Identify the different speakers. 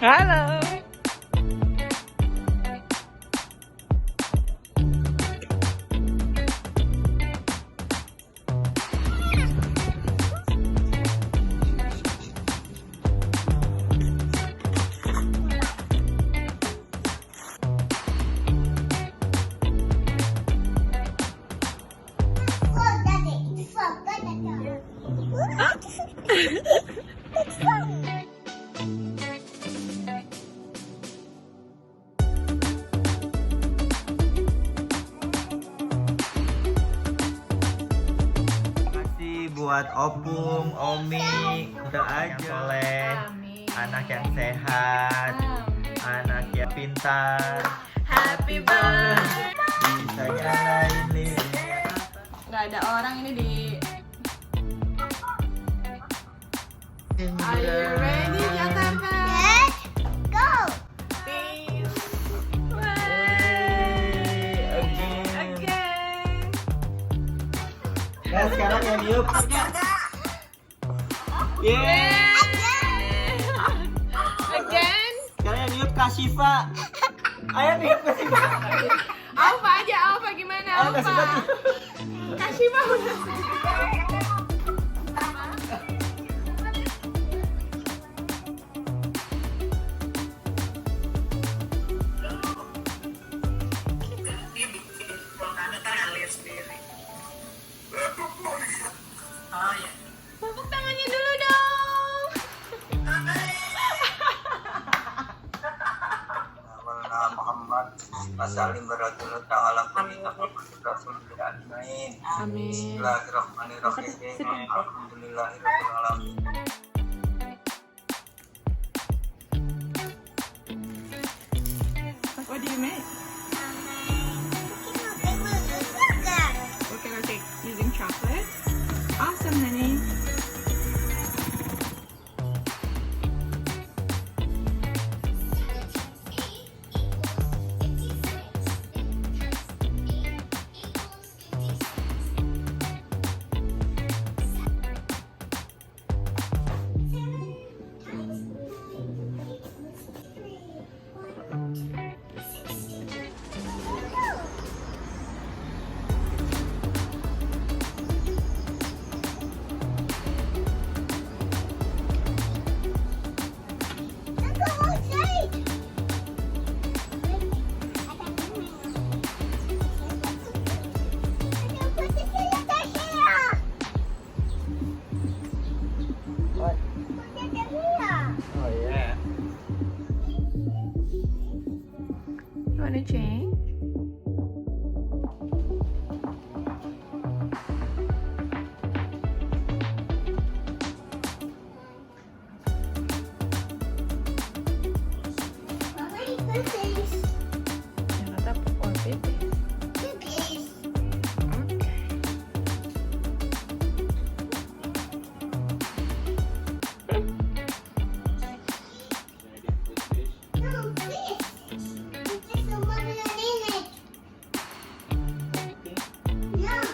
Speaker 1: Halo.
Speaker 2: Buat opung, omi, udah aja soleh, anak yang sehat, anak yang pintar,
Speaker 1: Happy birthday.
Speaker 2: bisa nyalain lilin.
Speaker 1: Nggak ada orang ini di. Are you ready, Jakarta?
Speaker 3: Let's go.
Speaker 1: Peace. Again.
Speaker 2: Nah sekarang yang niup, yeah.
Speaker 1: Again.
Speaker 2: Sekarang yang niup Kak Syifa. Ayo niup Kak Syifa.
Speaker 1: Alfa aja, Alfa gimana?
Speaker 2: Ayo Kak Syifa.
Speaker 1: Alfa. Kasih mah udah. Tepuk tangannya dulu dong.
Speaker 2: Muhammad Masalim Baratul Ta'ala Rasul Amin.
Speaker 1: Amin.
Speaker 2: Bismillahirrahmanirrahim. Alhamdulillahirabbil alamin.
Speaker 1: What do you make? What can I take? Using chocolate? Awesome, honey.
Speaker 2: Oh yeah.
Speaker 1: You wanna change? Jakarta or baby?
Speaker 3: Yeah.